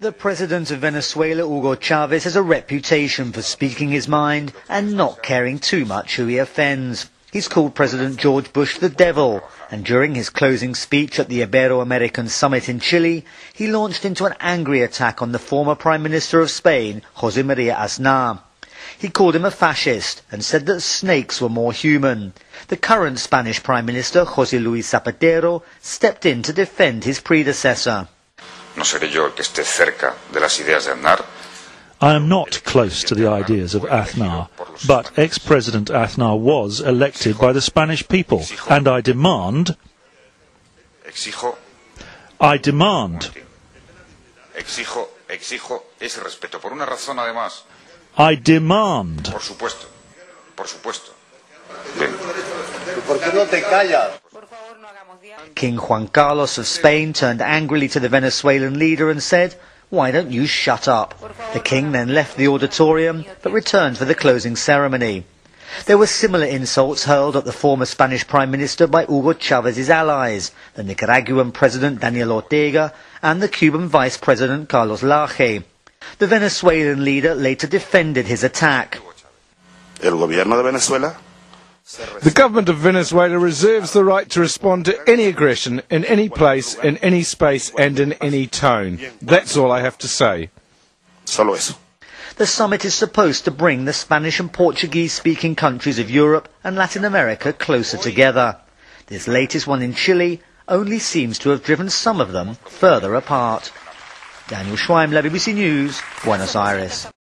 The president of Venezuela, Hugo Chavez, has a reputation for speaking his mind and not caring too much who he offends. He's called President George Bush the devil, and during his closing speech at the Ibero-American Summit in Chile, he launched into an angry attack on the former Prime Minister of Spain, José María Aznar. He called him a fascist and said that snakes were more human. The current Spanish Prime Minister, José Luis Zapatero, stepped in to defend his predecessor. No seré yo el que esté cerca de las ideas de Aznar. I am not close to the ideas of Aznar, but ex-President Aznar was elected by the Spanish people, and I demand Exijo ese respeto, por una razón además. I demand. Por supuesto. ¿Por qué no te callas? King Juan Carlos of Spain turned angrily to the Venezuelan leader and said, "Why don't you shut up?" The king then left the auditorium, but returned for the closing ceremony. There were similar insults hurled at the former Spanish Prime Minister by Hugo Chávez's allies, the Nicaraguan President Daniel Ortega and the Cuban Vice President Carlos Laje. The Venezuelan leader later defended his attack. El gobierno de Venezuela. The government of Venezuela reserves the right to respond to any aggression in any place, in any space and in any tone. That's all I have to say. Solo eso. The summit is supposed to bring the Spanish and Portuguese-speaking countries of Europe and Latin America closer together. This latest one in Chile only seems to have driven some of them further apart. Daniel Schweimler, BBC News, Buenos Aires.